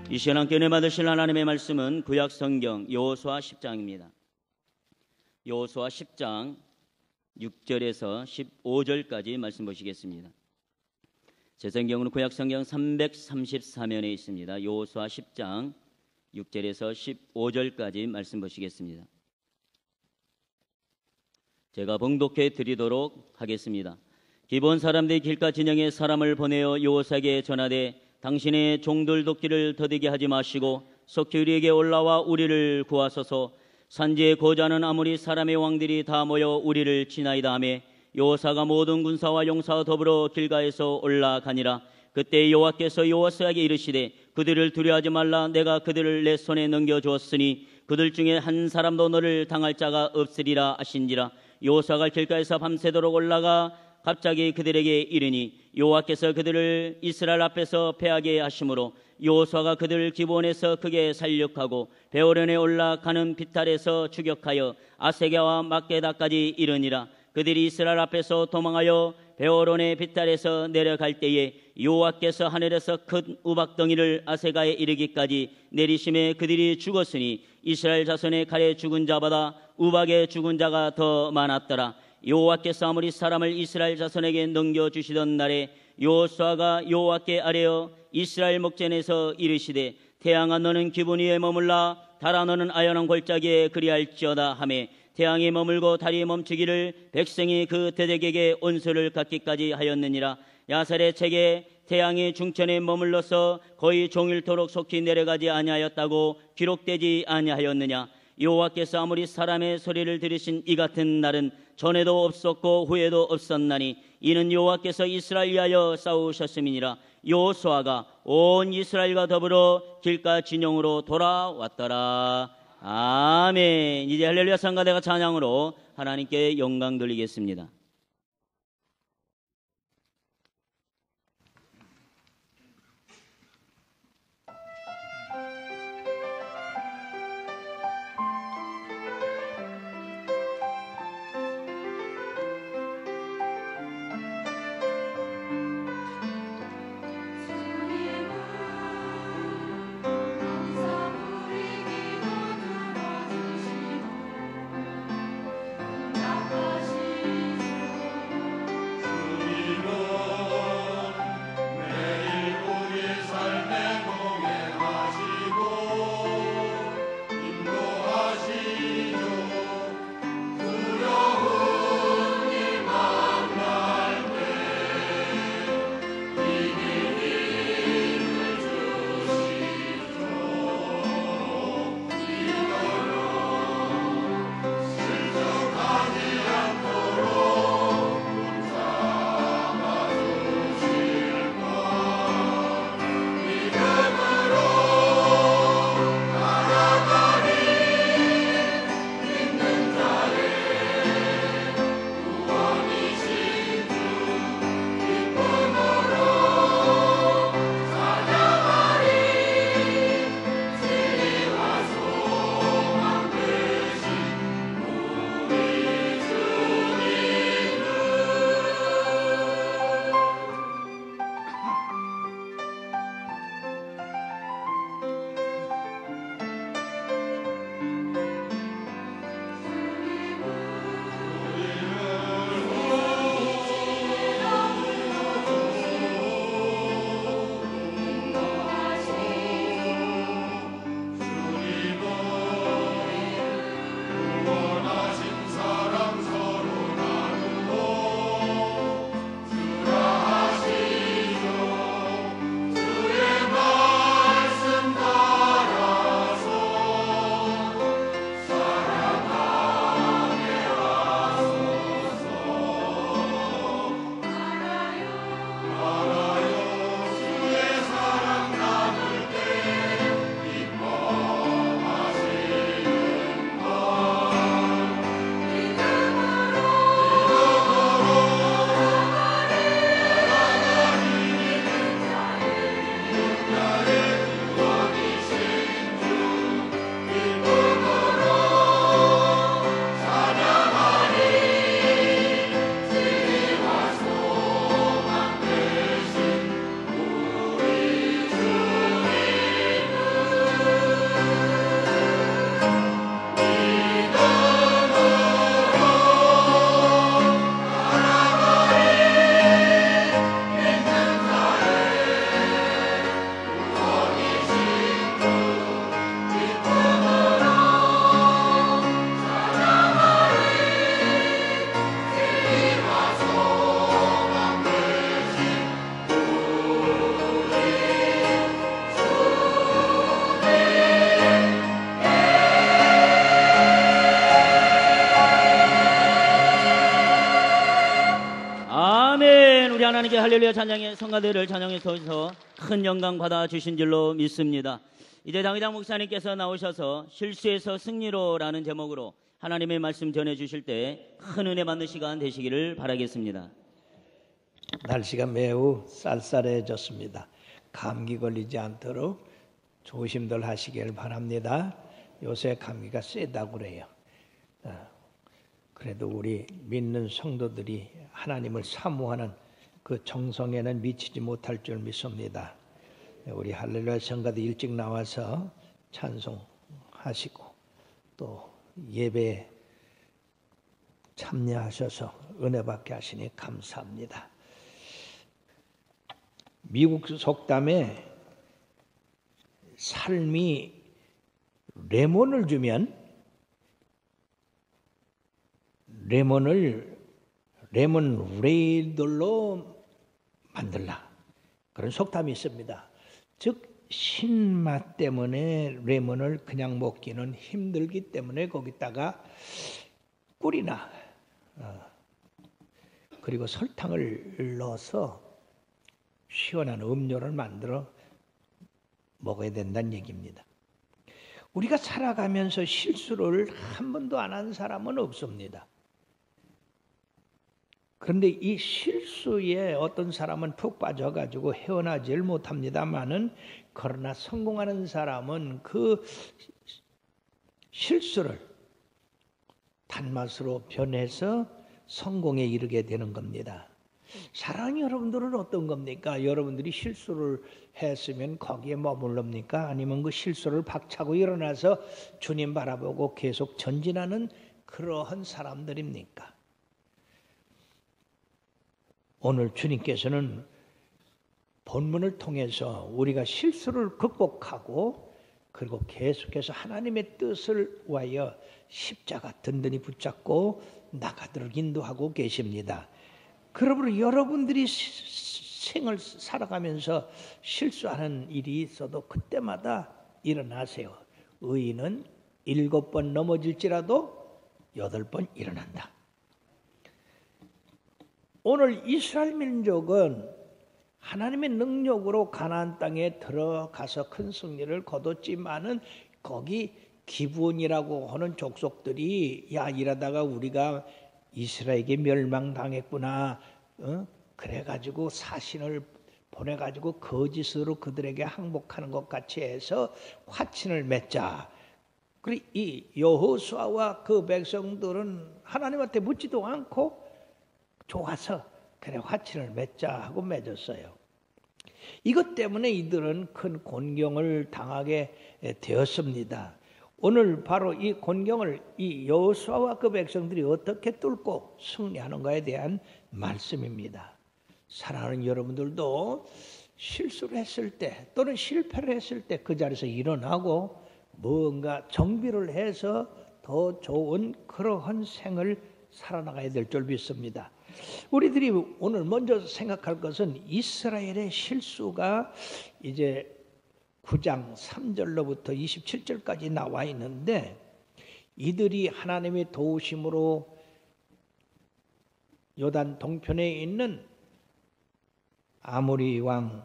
이 시간 함께 은혜 받으실 하나님의 말씀은 구약 성경 여호수아 10장입니다. 여호수아 10장 6절에서 15절까지 말씀 보시겠습니다. 제 성경은 구약 성경 334면에 있습니다. 여호수아 10장 6절에서 15절까지 말씀 보시겠습니다. 제가 봉독해 드리도록 하겠습니다. 기브온 사람들이 길가 진영에 사람을 보내어 여호수아에게 전하되 당신의 종들 돕기를 더디게 하지 마시고 속히 우리에게 올라와 우리를 구하소서. 산지에 거주하는 아모리 사람의 왕들이 다 모여 우리를 치나이다 하매 여호수아가 모든 군사와 용사와 더불어 길가에서 올라가니라. 그때 여호와께서 여호수아에게 이르시되 그들을 두려워하지 말라. 내가 그들을 내 손에 넘겨주었으니 그들 중에 한 사람도 너를 당할 자가 없으리라 하신지라. 여호수아가 길가에서 밤새도록 올라가 갑자기 그들에게 이르니 여호와께서 그들을 이스라엘 앞에서 패하게 하심으로 여호수아가 그들을 기브온에서 크게 살육하고 베오론에 올라가는 비탈에서 추격하여 아세게와 막게다까지 이르니라. 그들이 이스라엘 앞에서 도망하여 베오론의 비탈에서 내려갈 때에 여호와께서 하늘에서 큰 우박덩이를 아세가에 이르기까지 내리심에 그들이 죽었으니 이스라엘 자손의 칼에 죽은 자보다 우박에 죽은 자가 더 많았더라. 여호와께서 아모리 사람을 이스라엘 자손에게 넘겨주시던 날에 여호수아가 여호와께 아뢰어 이스라엘 목전에서 이르시되 태양아 너는 기브온 위에 머물라. 달아 너는 아연한 골짜기에 그리할지어다 하매 태양이 머물고 달이 멈추기를 백성이 그 대적에게 온수를 갖기까지 하였느니라. 야살의 책에 태양이 중천에 머물러서 거의 종일토록 속히 내려가지 아니하였다고 기록되지 아니하였느냐. 여호와께서 아모리 사람의 소리를 들으신 이 같은 날은 전에도 없었고 후에도 없었나니 이는 여호와께서 이스라엘 위하여 싸우셨음이니라. 여호수아가 온 이스라엘과 더불어 길가 진영으로 돌아왔더라. 아멘. 이제 할렐루야 성가대가 찬양으로 하나님께 영광 돌리겠습니다. 나가시 하나님께 할렐루야 찬양의 성가대를 찬양에 통해서 큰 영광 받아주신 줄로 믿습니다. 이제 당회장 목사님께서 나오셔서 실수에서 승리로라는 제목으로 하나님의 말씀 전해주실 때 큰 은혜 받는 시간 되시기를 바라겠습니다. 날씨가 매우 쌀쌀해졌습니다. 감기 걸리지 않도록 조심들 하시길 바랍니다. 요새 감기가 세다고 그래요. 그래도 우리 믿는 성도들이 하나님을 사모하는 그 정성에는 미치지 못할 줄 믿습니다. 우리 할렐루야 성가대 일찍 나와서 찬송하시고 또 예배에 참여하셔서 은혜 받게 하시니 감사합니다. 미국 속담에 삶이 레몬을 주면 레몬 레이들로 만들라, 그런 속담이 있습니다. 즉 신맛 때문에 레몬을 그냥 먹기는 힘들기 때문에 거기다가 꿀이나 그리고 설탕을 넣어서 시원한 음료를 만들어 먹어야 된다는 얘기입니다. 우리가 살아가면서 실수를 한 번도 안 한 사람은 없습니다. 그런데 이 실수에 어떤 사람은 푹 빠져가지고 헤어나질 못합니다만은, 그러나 성공하는 사람은 그 실수를 단맛으로 변해서 성공에 이르게 되는 겁니다. 사랑하는 여러분들은 어떤 겁니까? 여러분들이 실수를 했으면 거기에 머물릅니까? 아니면 그 실수를 박차고 일어나서 주님 바라보고 계속 전진하는 그러한 사람들입니까? 오늘 주님께서는 본문을 통해서 우리가 실수를 극복하고 그리고 계속해서 하나님의 뜻을 위하여 십자가 든든히 붙잡고 나가도록 인도하고 계십니다. 그러므로 여러분들이 생을 살아가면서 실수하는 일이 있어도 그때마다 일어나세요. 의인은 7번 넘어질지라도 8번 일어난다. 오늘 이스라엘 민족은 하나님의 능력으로 가나안 땅에 들어가서 큰 승리를 거뒀지만은 거기 기브온이라고 하는 족속들이 야 이러다가 우리가 이스라엘에게 멸망당했구나, 그래가지고 사신을 보내가지고 거짓으로 그들에게 항복하는 것 같이 해서 화친을 맺자. 그리고 이 여호수아와 그 백성들은 하나님한테 묻지도 않고 좋아서 그래 화친을 맺자 하고 맺었어요. 이것 때문에 이들은 큰 곤경을 당하게 되었습니다. 오늘 바로 이 곤경을 이 여호수아와 그 백성들이 어떻게 뚫고 승리하는가에 대한 말씀입니다. 사랑하는 여러분들도 실수를 했을 때 또는 실패를 했을 때 그 자리에서 일어나고 뭔가 정비를 해서 더 좋은 그러한 생을 살아나가야 될 줄 믿습니다. 우리들이 오늘 먼저 생각할 것은 이스라엘의 실수가 이제 9장 3절로부터 27절까지 나와 있는데, 이들이 하나님의 도우심으로 요단 동편에 있는 아모리 왕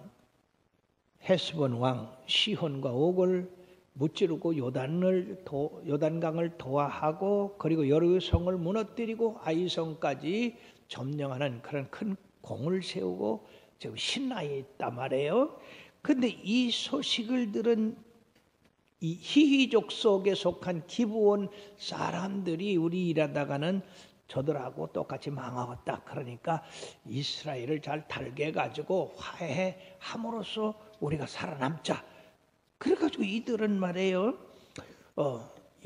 헤스본 왕 시혼과 옥을 무찌르고 요단강을 도하하고 그리고 여리고성을 무너뜨리고 아이성까지 점령하는 그런 큰 공을 세우고 지금 신나에 있단 말이에요. 근데 이 소식을 들은 이 히히족 속에 속한 기브온 사람들이 우리 일하다가는 저들하고 똑같이 망하겠다. 그러니까 이스라엘을 잘 달게 해가지고 화해함으로써 우리가 살아남자. 그래가지고 이들은 말이에요,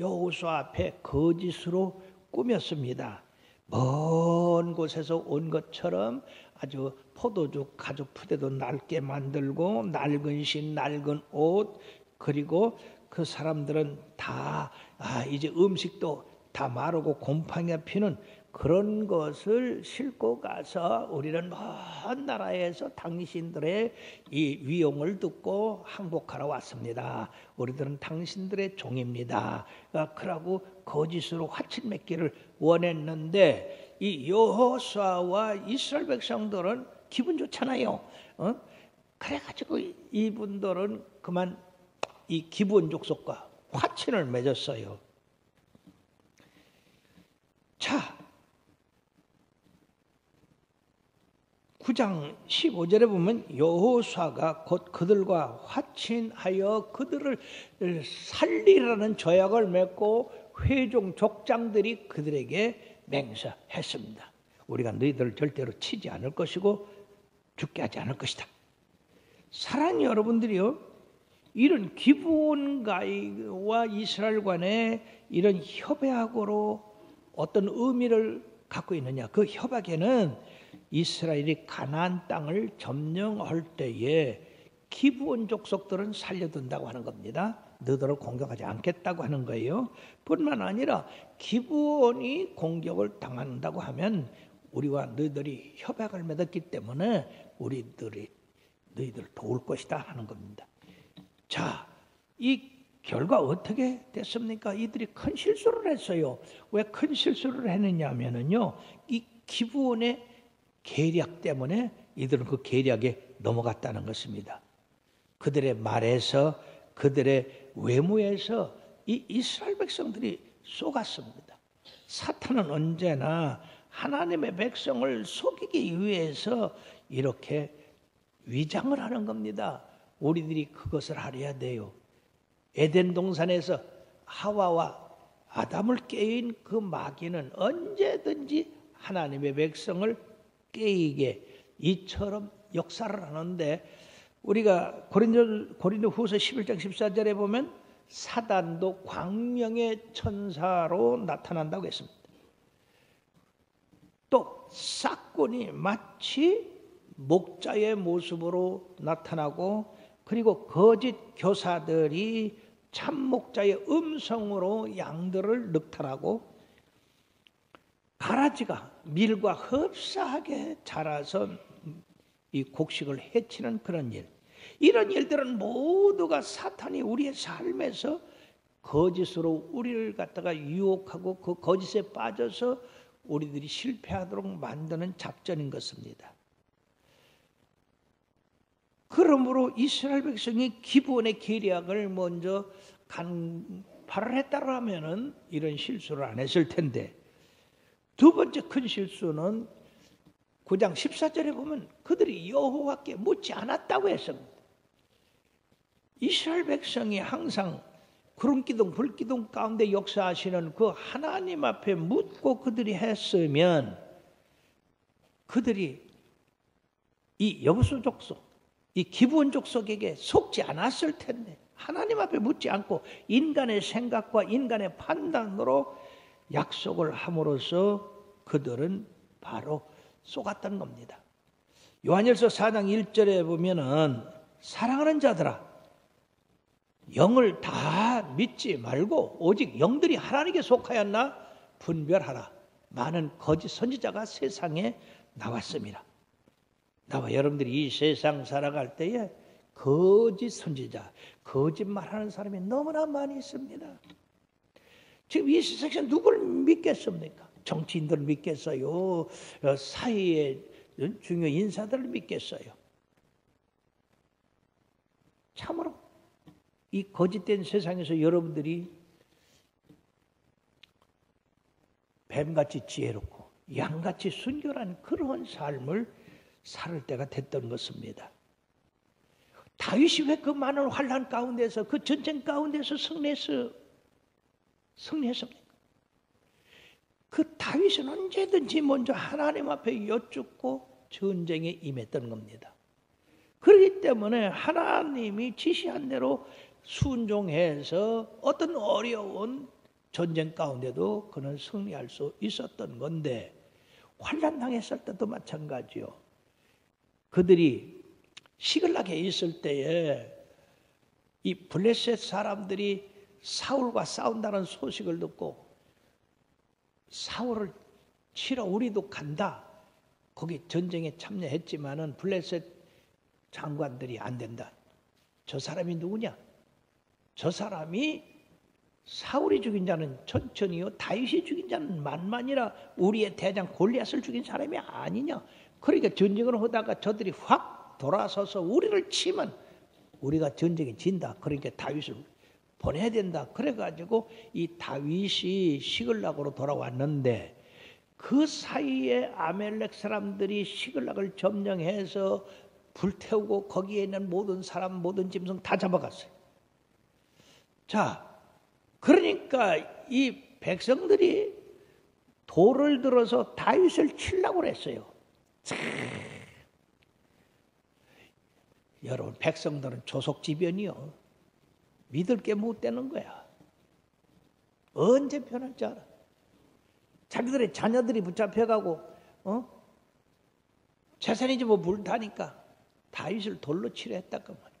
여호수아 앞에 거짓으로 꾸몄습니다. 먼 곳에서 온 것처럼 아주 포도주 가죽 푸대도 낡게 만들고 낡은 신, 낡은 옷, 그리고 그 사람들은 다 이제 음식도 다 마르고 곰팡이가 피는 그런 것을 싣고 가서 우리는 먼 나라에서 당신들의 이 위용을 듣고 항복하러 왔습니다. 우리들은 당신들의 종입니다. 그러고 거짓으로 화친 맺기를 원했는데 이 여호수아와 이스라엘 백성들은 기분 좋잖아요. 그래가지고 이분들은 그만 이 기브온 족속과 화친을 맺었어요. 자, 9장 15절에 보면 여호수아가 곧 그들과 화친하여 그들을 살리라는 조약을 맺고 회중 족장들이 그들에게 맹세했습니다. 우리가 너희들을 절대로 치지 않을 것이고 죽게 하지 않을 것이다. 사랑하는 여러분들이요, 이런 기브온과 이스라엘 간의 이런 협약으로 어떤 의미를 갖고 있느냐? 그 협약에는 이스라엘이 가나안 땅을 점령할 때에 기브온 족속들은 살려둔다고 하는 겁니다. 너희들을 공격하지 않겠다고 하는 거예요. 뿐만 아니라 기브온이 공격을 당한다고 하면 우리와 너희들이 협약을 맺었기 때문에 우리들이 너희들을 도울 것이다 하는 겁니다. 자, 이 결과 어떻게 됐습니까? 이들이 큰 실수를 했어요. 왜 큰 실수를 했느냐 하면은요, 이 기브온의 계략 때문에 이들은 그 계략에 넘어갔다는 것입니다. 그들의 말에서, 그들의 외모에서 이 이스라엘 백성들이 속았습니다. 사탄은 언제나 하나님의 백성을 속이기 위해서 이렇게 위장을 하는 겁니다. 우리들이 그것을 알아야 돼요. 에덴 동산에서 하와와 아담을 깨인 그 마귀는 언제든지 하나님의 백성을 깨이게 이처럼 역사를 하는데, 우리가 고린도 후서 11장 14절에 보면 사단도 광명의 천사로 나타난다고 했습니다. 또 싹군이 마치 목자의 모습으로 나타나고, 그리고 거짓 교사들이 참 목자의 음성으로 양들을 늑탈하고, 가라지가 밀과 흡사하게 자라서 이 곡식을 해치는 그런 일, 이런 일들은 모두가 사탄이 우리의 삶에서 거짓으로 우리를 갖다가 유혹하고 그 거짓에 빠져서 우리들이 실패하도록 만드는 작전인 것입니다. 그러므로 이스라엘 백성이 기브온의 계략을 먼저 간파를 했다고 하면은 이런 실수를 안 했을 텐데, 두 번째 큰 실수는 9장 14절에 보면 그들이 여호와께 묻지 않았다고 했습니다. 이스라엘 백성이 항상 구름기둥 불기둥 가운데 역사하시는 그 하나님 앞에 묻고 그들이 했으면, 그들이 이 여호수 족속, 이 기브온 족속에게 속지 않았을 텐데, 하나님 앞에 묻지 않고 인간의 생각과 인간의 판단으로 약속을 함으로써 그들은 바로 속았던 겁니다. 요한일서 4장 1절에 보면은 사랑하는 자들아, 영을 다 믿지 말고 오직 영들이 하나님께 속하였나 분별하라. 많은 거짓 선지자가 세상에 나왔습니다. 나와 여러분들이 이 세상 살아갈 때에 거짓 선지자, 거짓말하는 사람이 너무나 많이 있습니다. 지금 이 세상에서 누구를 믿겠습니까? 정치인들을 믿겠어요? 사회의 중요 인사들을 믿겠어요? 참으로 이 거짓된 세상에서 여러분들이 뱀같이 지혜롭고 양같이 순결한 그런 삶을 살 때가 됐던 것입니다. 다윗이 왜 그 많은 환난 가운데서, 그 전쟁 가운데서 승리했습니까? 그 다윗은 언제든지 먼저 하나님 앞에 여쭙고 전쟁에 임했던 겁니다. 그렇기 때문에 하나님이 지시한 대로 순종해서 어떤 어려운 전쟁 가운데도 그는 승리할 수 있었던 건데, 환난 당했을 때도 마찬가지요. 그들이 시글락에 있을 때에 이 블레셋 사람들이 사울과 싸운다는 소식을 듣고, 사울을 치러 우리도 간다. 거기 전쟁에 참여했지만은 블레셋 장관들이 안 된다. 저 사람이 누구냐? 저 사람이 사울이 죽인 자는 천천히요, 다윗이 죽인 자는 만만이라, 우리의 대장 골리앗을 죽인 사람이 아니냐? 그러니까 전쟁을 하다가 저들이 확 돌아서서 우리를 치면 우리가 전쟁에 진다. 그러니까 다윗을 보내야 된다. 그래가지고 이 다윗이 시글락으로 돌아왔는데 그 사이에 아멜렉 사람들이 시글락을 점령해서 불태우고 거기에 있는 모든 사람, 모든 짐승 다 잡아갔어요. 자, 그러니까 이 백성들이 돌을 들어서 다윗을 치려고 했어요. 여러분, 백성들은 조속지변이요. 믿을 게 못 되는 거야. 언제 변할 줄 알아? 자기들의 자녀들이 붙잡혀가고 재산이지 뭐 불타니까 다윗을 돌로 치려 했다고 말이야.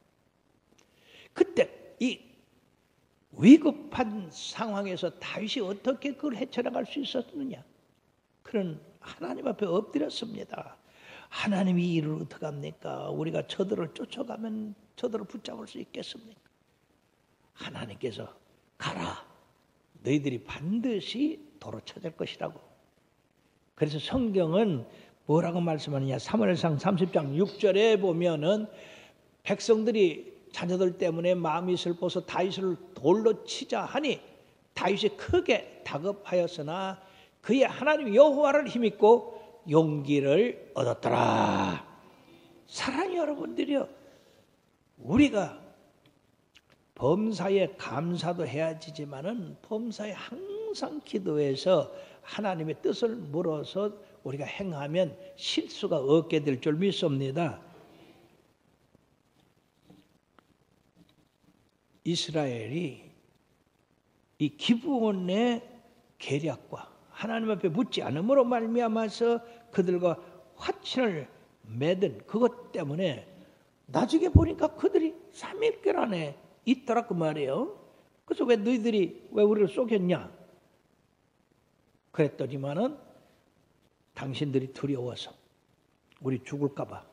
그때 이 위급한 상황에서 다윗이 어떻게 그걸 헤쳐나갈 수 있었느냐? 그는 하나님 앞에 엎드렸습니다. 하나님이 이 일을 어떻게 합니까? 우리가 저들을 쫓아가면 저들을 붙잡을 수 있겠습니까? 하나님께서 가라. 너희들이 반드시 도로 찾을 것이라고. 그래서 성경은 뭐라고 말씀하느냐? 사무엘상 30장 6절에 보면은 백성들이 자녀들 때문에 마음이 슬퍼서 다윗을 돌로 치자 하니 다윗이 크게 다급하였으나 그의 하나님 여호와를 힘입고 용기를 얻었더라. 사랑하는 여러분들이요, 우리가 범사에 감사도 해야 지지만은 범사에 항상 기도해서 하나님의 뜻을 물어서 우리가 행하면 실수가 없게 될 줄 믿습니다. 이스라엘이 이 기브온의 계략과 하나님 앞에 묻지 않음으로 말미암아서 그들과 화친을 맺은 그것 때문에 나중에 보니까 그들이 3일길 안에 있더라 그 말이에요. 그래서 왜 너희들이 왜 우리를 속였냐? 그랬더니만은 당신들이 두려워서 우리 죽을까 봐.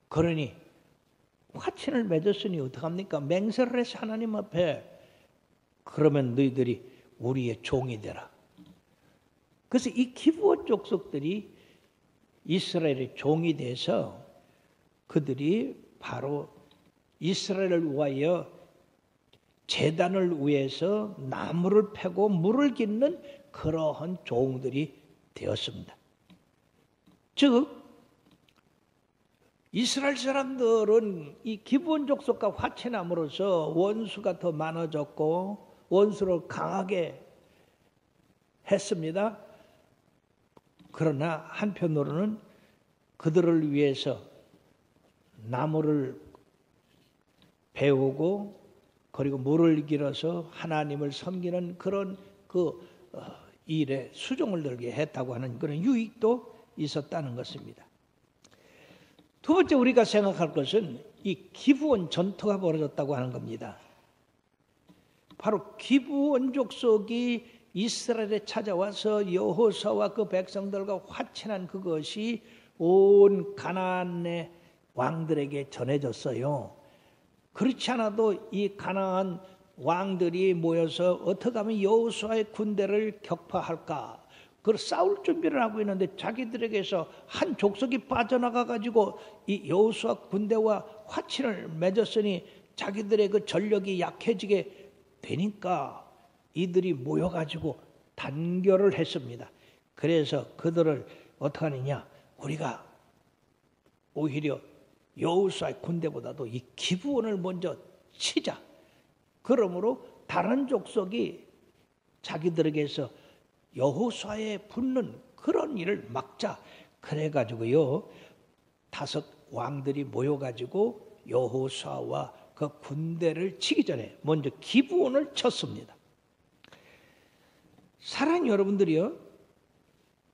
그러니 화친을 맺었으니 어떡합니까? 맹세를 해서 하나님 앞에 그러면 너희들이 우리의 종이 되라. 그래서 이 기브온 족속들이 이스라엘의 종이 돼서 그들이 바로 이스라엘을 위하여 제단을 위해서 나무를 패고 물을 깃는 그러한 종들이 되었습니다. 즉 이스라엘 사람들은 이 기브온 족속과 화친함으로써 원수가 더 많아졌고 원수를 강하게 했습니다. 그러나 한편으로는 그들을 위해서 나무를 배우고 그리고 물을 길어서 하나님을 섬기는 그런 일에 수종을 들게 했다고 하는 그런 유익도 있었다는 것입니다. 두 번째 우리가 생각할 것은 이 기브온 전투가 벌어졌다고 하는 겁니다. 바로 기브온 족속이 이스라엘에 찾아와서 여호수아와 그 백성들과 화친한 그것이 온 가나안의 왕들에게 전해졌어요. 그렇지 않아도 이 가나안 왕들이 모여서 어떻게 하면 여호수아의 군대를 격파할까? 그걸 싸울 준비를 하고 있는데 자기들에게서 한 족속이 빠져나가 가지고 이 여호수아 군대와 화친을 맺었으니 자기들의 그 전력이 약해지게 되니까 이들이 모여가지고 단결을 했습니다. 그래서 그들을 어떻게 하느냐? 우리가 오히려 여호수아의 군대보다도 이 기브온을 먼저 치자. 그러므로 다른 족속이 자기들에게서 여호수아에 붙는 그런 일을 막자. 그래가지고요 5 왕들이 모여가지고 여호수아와 그 군대를 치기 전에 먼저 기브온을 쳤습니다. 사랑하는 여러분들이요,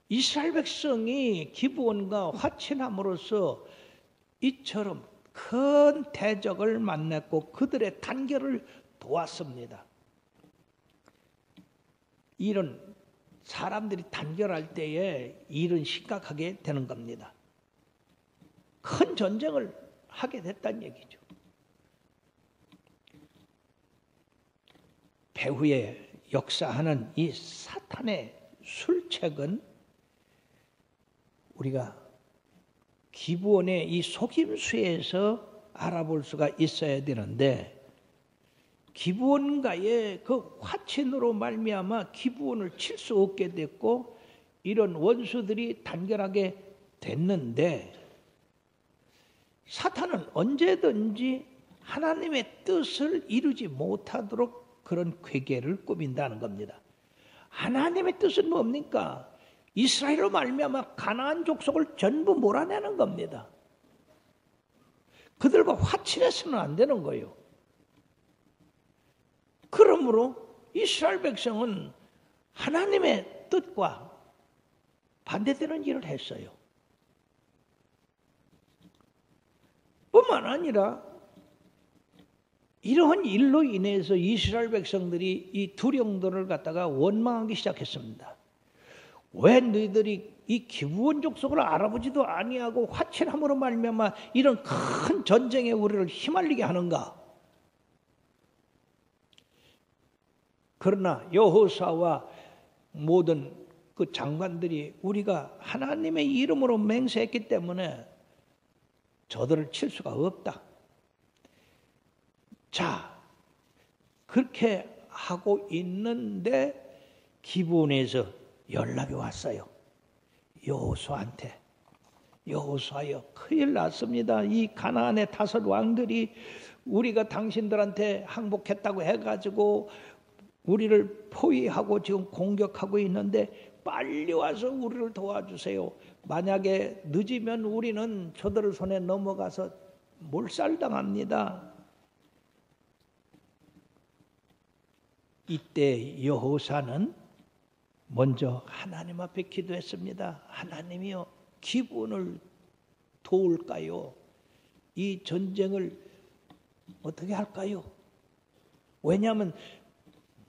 이스라엘 백성이 기브온과 화친함으로써 이처럼 큰 대적을 만났고 그들의 단결을 도왔습니다. 이런 사람들이 단결할 때에 일은 심각하게 되는 겁니다. 큰 전쟁을 하게 됐다는 얘기죠. 배후에 역사하는 이 사탄의 술책은 우리가 기브온의 이 속임수에서 알아볼 수가 있어야 되는데, 기브온과의 그 화친으로 말미암아 기브온을 칠 수 없게 됐고 이런 원수들이 단결하게 됐는데, 사탄은 언제든지 하나님의 뜻을 이루지 못하도록 그런 괴계를 꾸민다는 겁니다. 하나님의 뜻은 뭡니까? 이스라엘로 말미암아 가나안 족속을 전부 몰아내는 겁니다. 그들과 화친해서는 안 되는 거예요. 그러므로 이스라엘 백성은 하나님의 뜻과 반대되는 일을 했어요. 뿐만 아니라 이러한 일로 인해서 이스라엘 백성들이 이 두령도를 갖다가 원망하기 시작했습니다. 왜 너희들이 이 기브온 족속을 알아보지도 아니하고 화친함으로 말미암아 이런 큰 전쟁에 우리를 휘말리게 하는가? 그러나 여호수아와 모든 그 장관들이 우리가 하나님의 이름으로 맹세했기 때문에 저들을 칠 수가 없다. 자, 그렇게 하고 있는데 기브온에서 연락이 왔어요. 여호수아한테. 여호수아여, 큰일 났습니다. 이 가나안의 5 왕들이 우리가 당신들한테 항복했다고 해가지고 우리를 포위하고 지금 공격하고 있는데 빨리 와서 우리를 도와주세요. 만약에 늦으면 우리는 저들의 손에 넘어가서 몰살당합니다. 이때 여호수아는 먼저 하나님 앞에 기도했습니다. 하나님이여, 기브온을 도울까요? 이 전쟁을 어떻게 할까요? 왜냐하면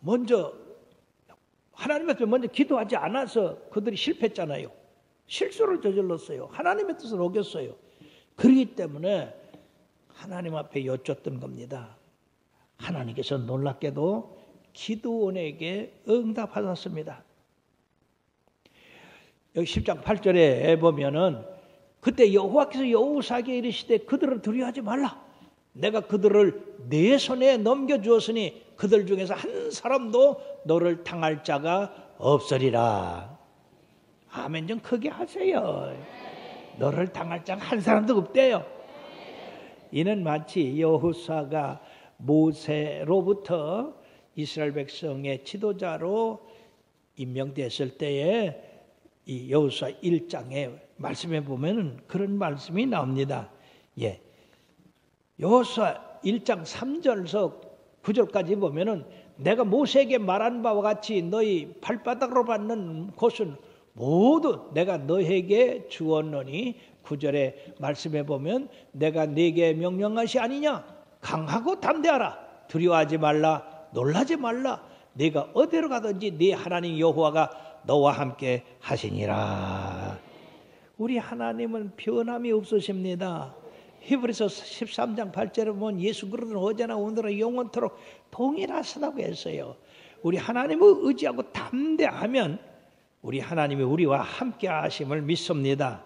먼저 하나님 앞에 먼저 기도하지 않아서 그들이 실패했잖아요. 실수를 저질렀어요. 하나님의 뜻을 어겼어요. 그렇기 때문에 하나님 앞에 여쭙던 겁니다. 하나님께서 놀랍게도 기드온에게 응답하셨습니다. 여기 10장 8절에 보면은 그때 여호와께서 여호수아에게 이르시되 그들을 두려워하지 말라. 내가 그들을 내 손에 넘겨주었으니 그들 중에서 한 사람도 너를 당할 자가 없으리라. 아멘 좀 크게 하세요. 너를 당할 자가 한 사람도 없대요. 이는 마치 여호수아가 모세로부터 이스라엘 백성의 지도자로 임명됐을 때에 이 여호수아 1장에 말씀해 보면은 그런 말씀이 나옵니다. 예. 여호수아 1장 3절에서 9절까지 보면은 내가 모세에게 말한 바와 같이 너희 발바닥으로 밟는 곳은 모두 내가 너에게 주었노니 9절에 말씀해 보면 내가 네게 명령한 것이 아니냐? 강하고 담대하라. 두려워하지 말라. 놀라지 말라. 네가 어디로 가든지 네 하나님 여호와가 너와 함께 하시니라. 우리 하나님은 변함이 없으십니다. 히브리서 13장 8절에 보면 예수 그리스도는 어제나 오늘은 영원토록 동일하시다고 했어요. 우리 하나님을 의지하고 담대하면 우리 하나님이 우리와 함께 하심을 믿습니다.